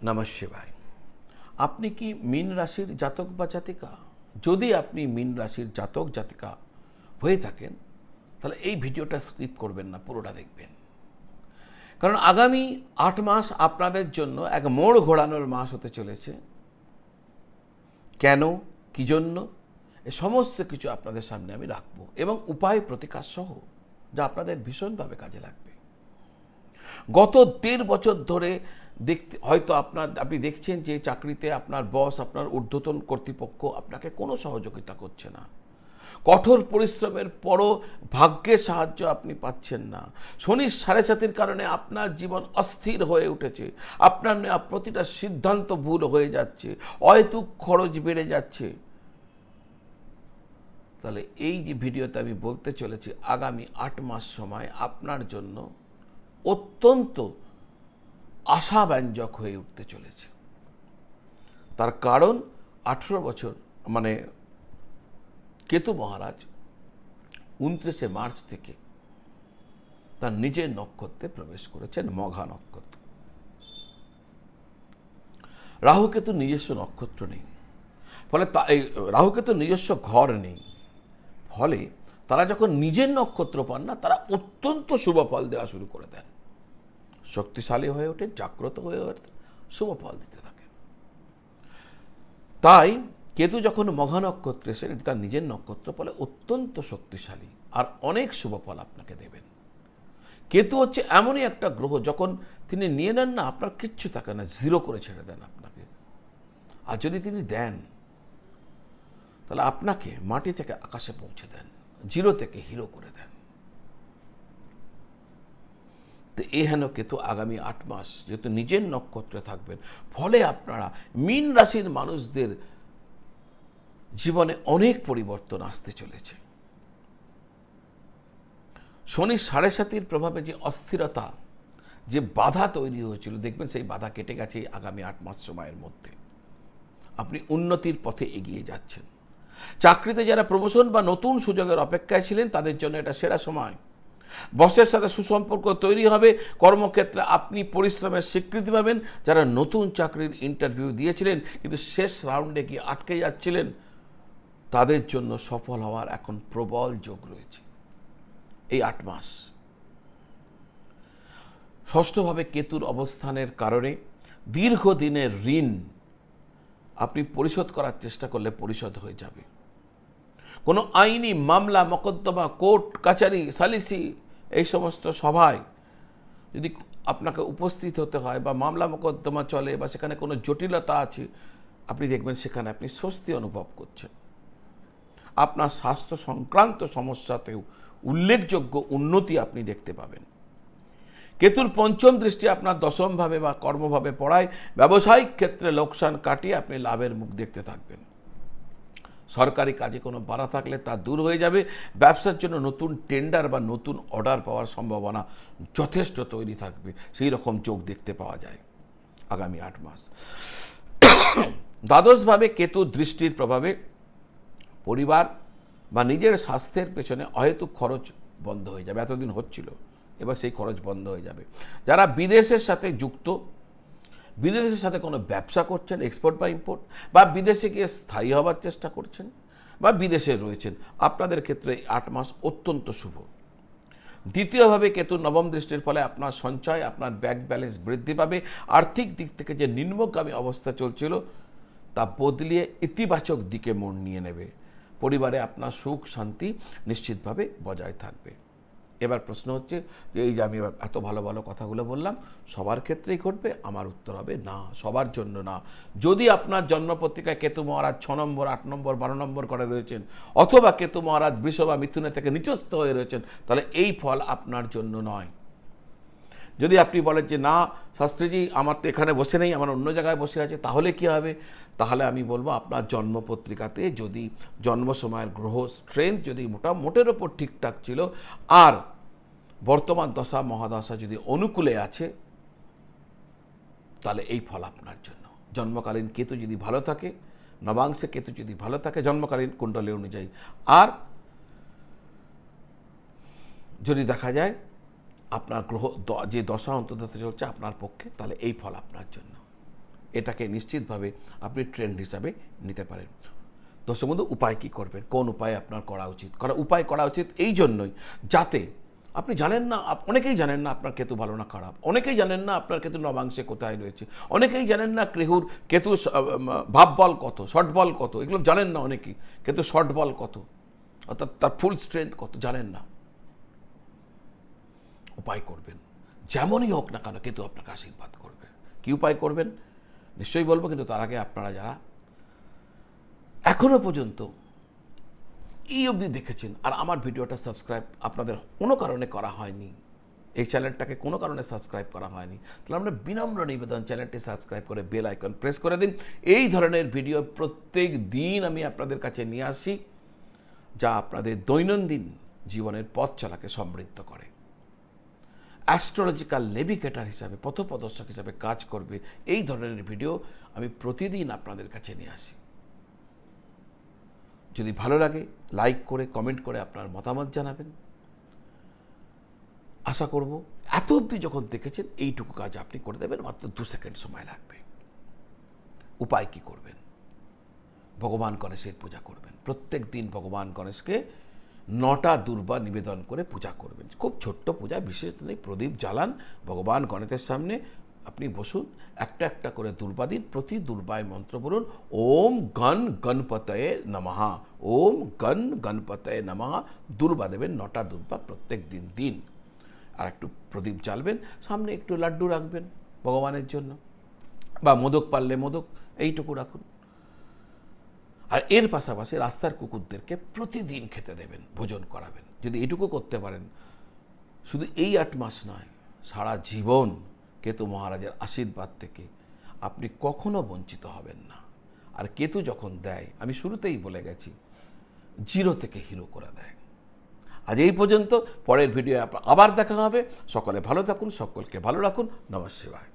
নমঃ শিবায়। আপনি কি মীন রাশির জাতক বা জাতিকা? যদি আপনি মীন রাশির জাতক জাতিকা হয়ে থাকেন, তাহলে এই ভিডিওটা স্কিপ করবেন না, পুরোটা দেখবেন। কারণ আগামী ৮ মাস আপনাদের জন্য এক মোড় ঘোরানোর মাস হতে চলেছে। কেন, কি জন্য, এ সমস্ত কিছু আপনাদের সামনে আমি রাখবো এবং উপায় প্রতিকার সহ, যা আপনাদের ভীষণভাবে কাজে লাগবে। গত ১.৫ বছর ধরে হয়তো আপনি দেখছেন যে চাকরিতে আপনার বস, আপনার ঊর্ধ্বতন কর্তৃপক্ষ আপনাকে কোনো সহযোগিতা করছে না। কঠোর পরিশ্রমের পরও ভাগ্যের সাহায্য আপনি পাচ্ছেন না। শনির ৭.৫-র কারণে আপনার জীবন অস্থির হয়ে উঠেছে। আপনার নেওয়া প্রতিটা সিদ্ধান্ত ভুল হয়ে যাচ্ছে, অহেতুক খরচ বেড়ে যাচ্ছে। তাহলে এই যে ভিডিওতে আমি বলতে চলেছি, আগামী ৮ মাস সময় আপনার জন্য অত্যন্ত আশাব্যঞ্জক হয়ে উঠতে চলেছে। তার কারণ ১৮ বছর মানে কেতু মহারাজ ২৯শে মার্চ থেকে তার নিজের নক্ষত্রে প্রবেশ করেছেন, মঘা নক্ষত্র। রাহুকেতু নিজস্ব নক্ষত্র নেই, ফলে এই রাহুকেতু নিজস্ব ঘর নেই, ফলে তারা যখন নিজের নক্ষত্র পান না, তারা অত্যন্ত শুভ ফল দেওয়া শুরু করে দেন, শক্তিশালী হয়ে ওঠেন, জাগ্রত হয়ে ওঠেন, শুভ ফল দিতে থাকেন। তাই কেতু যখন মঘা নক্ষত্রে এসে, এটি তার নিজের নক্ষত্র, ফলে অত্যন্ত শক্তিশালী আর অনেক শুভ ফল আপনাকে দেবেন। কেতু হচ্ছে এমনই একটা গ্রহ, যখন তিনি নিয়ে নেন না, আপনার কিচ্ছু থাকে না, জিরো করে ছেড়ে দেন আপনাকে। আর যদি তিনি দেন, তাহলে আপনাকে মাটি থেকে আকাশে পৌঁছে দেন, জিরো থেকে হিরো করে দেন। তো এই হেন কেতু আগামী ৮ মাস যেহেতু নিজের নক্ষত্রে থাকবেন, ফলে আপনারা মীন রাশির মানুষদের জীবনে অনেক পরিবর্তন আসতে চলেছে। শনি ৭.৫-র প্রভাবে যে অস্থিরতা, যে বাধা তৈরি হয়েছিল, দেখবেন সেই বাধা কেটে গেছে আগামী ৮ মাস সময়ের মধ্যে। আপনি উন্নতির পথে এগিয়ে যাচ্ছেন। চাকরিতে যারা প্রমোশন বা নতুন সুযোগের অপেক্ষায় ছিলেন, তাদের জন্য এটা সেরা সময়। বসের সাথে সুসম্পর্ক তৈরি হবে। কর্মক্ষেত্রে আপনি পরিশ্রমের স্বীকৃতি পাবেন। যারা নতুন চাকরির ইন্টারভিউ দিয়েছিলেন কিন্তু শেষ রাউন্ডে গিয়ে আটকে যাচ্ছিলেন, তাদের জন্য সফল হওয়ার এখন প্রবল যোগ রয়েছে এই ৮ মাস। ষষ্ঠভাবে কেতুর অবস্থানের কারণে দীর্ঘদিনের ঋণ আপনি পরিশোধ করার চেষ্টা করলে পরিশোধ হয়ে যাবে। কোনো আইনি মামলা, মকদ্দমা, কোর্ট কাচারি, সালিসি, এই সমস্ত সভায় যদি আপনাকে উপস্থিত হতে হয় বা মামলা মকদ্দমা চলে বা সেখানে কোনো জটিলতা আছে, আপনি দেখবেন সেখানে আপনি স্বস্তি অনুভব করছেন। আপনার স্বাস্থ্য সংক্রান্ত সমস্যাতেও উল্লেখযোগ্য উন্নতি আপনি দেখতে পাবেন। কেতুর পঞ্চম দৃষ্টি আপনার দশমভাবে বা কর্মভাবে পড়ায় ব্যবসায়িক ক্ষেত্রে লোকসান কাটিয়ে আপনি লাভের মুখ দেখতে থাকবেন। সরকারি কাজে কোনো বাধা থাকলে তা দূর হয়ে যাবে। ব্যবসার জন্য নতুন টেন্ডার বা নতুন অর্ডার পাওয়ার সম্ভাবনা যথেষ্ট তৈরি থাকবে, সেই রকম যোগ দেখতে পাওয়া যায় আগামী ৮ মাস। দ্বাদশভাবে কেতু দৃষ্টির প্রভাবে পরিবার বা নিজের স্বাস্থ্যের পেছনে অহেতুক খরচ বন্ধ হয়ে যাবে। এতদিন হচ্ছিল, এবার সেই খরচ বন্ধ হয়ে যাবে। যারা বিদেশের সাথে যুক্ত, বিদেশের সাথে কোনো ব্যবসা করছেন, এক্সপোর্ট বা ইম্পোর্ট, বা বিদেশে গিয়ে স্থায়ী হওয়ার চেষ্টা করছেন বা বিদেশে রয়েছেন, আপনাদের ক্ষেত্রে ৮ মাস অত্যন্ত শুভ। দ্বিতীয়ভাবে কেতু নবম দৃষ্টির ফলে আপনার সঞ্চয়, আপনার ব্যাংক ব্যালেন্স বৃদ্ধি পাবে। আর্থিক দিক থেকে যে নিম্নগামী অবস্থা চলছিল, তা বদলিয়ে ইতিবাচক দিকে মন নিয়ে নেবে। পরিবারে আপনার সুখ শান্তি নিশ্চিতভাবে বজায় থাকবে। এবার প্রশ্ন হচ্ছে যে এই যে আমি এত ভালো ভালো কথাগুলো বললাম, সবার ক্ষেত্রেই ঘটবে? আমার উত্তর হবে না, সবার জন্য না। যদি আপনার জন্মপত্রিকায় কেতু মহারাজ ৬ নম্বর, ৮ নম্বর, ১২ নম্বর করে রয়েছেন, অথবা কেতু মহারাজ বৃষ বা মিথুনে থেকে নিচস্থ হয়ে রয়েছেন, তাহলে এই ফল আপনার জন্য নয়। যদি আপনি বলেন যে না শাস্ত্রীজি, আমার তো এখানে বসে নেই, আমার অন্য জায়গায় বসে আছে, তাহলে কি হবে? তাহলে আমি বলবো, আপনার জন্মপত্রিকাতে যদি জন্ম সময়ের গ্রহ স্ট্রেংথ যদি মোটের ওপর ঠিকঠাক ছিল, আর বর্তমান দশা মহাদশা যদি অনুকূলে আছে, তাহলে এই ফল আপনার জন্য। জন্মকালীন কেতু যদি ভালো থাকে, নবাংশে কেতু যদি ভালো থাকে জন্মকালীন কুণ্ডলী অনুযায়ী, আর যদি দেখা যায় আপনার গ্রহ যে দশা অন্তর্দশা চলছে আপনার পক্ষে, তাহলে এই ফল আপনার জন্য। এটাকে নিশ্চিতভাবে আপনি ট্রেন্ড হিসাবে নিতে পারেন। দর্শক বন্ধু, উপায় কী করবেন, কোন উপায় আপনার করা উচিত? উপায় করা উচিত এই জন্যই, যাতে আপনি জানেন না, অনেকেই জানেন না আপনার কেতু ভালো না খারাপ, অনেকেই জানেন না আপনার কেতু নবাংশে কোথায় রয়েছে, অনেকেই জানেন না কেতু ভাব বল কত, শর্ট বল কত, এগুলো জানেন না অনেকেই। কেতু শর্ট বল কত, অর্থাৎ তার ফুল স্ট্রেংথ কত জানেন না। উপায় করবেন, যেমনই হোক না কেন কেতু আপনাকে আশীর্বাদ করবে। কি উপায় করবেন নিশ্চয়ই বলবো, কিন্তু তার আগে আপনারা যারা এখনো পর্যন্ত এই অবধি দেখেছেন আর আমার ভিডিওটা সাবস্ক্রাইব আপনাদের কোনো কারণে করা হয়নি, এই চ্যানেলটাকে কোনো কারণে সাবস্ক্রাইব করা হয়নি, তাহলে আমরা বিনম্র নিবেদন চ্যানেলটি সাবস্ক্রাইব করে বেল আইকন প্রেস করে দিন। এই ধরনের ভিডিও প্রত্যেক দিন আমি আপনাদের কাছে নিয়ে আসি, যা আপনাদের দৈনন্দিন জীবনের পথ চলাকে সমৃদ্ধ করে। অ্যাস্ট্রোলজিক্যাল নেভিগেটর হিসাবে, পথপ্রদর্শক হিসাবে কাজ করবে এই ধরনের ভিডিও আমি প্রতিদিন আপনাদের কাছে নিয়ে আসি। যদি ভালো লাগে লাইক করে কমেন্ট করে আপনার মতামত জানাবেন। আশা করব এত অবধি যখন দেখেছেন এইটুকু কাজ আপনি করে দেবেন, মাত্র 2 সেকেন্ড সময় লাগবে। উপায় কি করবেন? ভগবান গণেশের পূজা করবেন। প্রত্যেক দিন ভগবান গণেশকে 9টা দুর্বা নিবেদন করে পূজা করবেন। খুব ছোট্ট পূজা, বিশেষ নেই, প্রদীপ জ্বালান ভগবান গণেশের সামনে, আপনি বসুন, একটা একটা করে দুর্বা দিন, প্রতি দুর্বায় মন্ত্র বলুন, ওম গণ গণপতয়ে নমঃ, ওম গণ গণপতয়ে নমঃ। দুর্বা দেবেন, 9টা দুর্বা প্রত্যেক দিন দিন। আর একটু প্রদীপ জ্বালবেন, সামনে একটু লাড্ডু রাখবেন ভগবানের জন্য, বা মোদক পারলে মোদক, এইটুকু রাখুন। আর এর পাশাপাশি রাস্তার কুকুরদেরকে প্রতিদিন খেতে দেবেন, ভোজন করাবেন। যদি এটুকু করতে পারেন, শুধু এই 8 মাস নয়, সারা জীবন কেতু মহারাজের আশীর্বাদ থেকে আপনি কখনো বঞ্চিত হবেন না। আর কেতু যখন দেয়, আমি শুরুতেই বলে গেছি, 0 থেকে হিরো করে দেয়। আজ এই পর্যন্ত, পরের ভিডিও আবার দেখা হবে। সকলে ভালো থাকুন, সকলকে ভালো রাখুন। নমঃ শিবায়।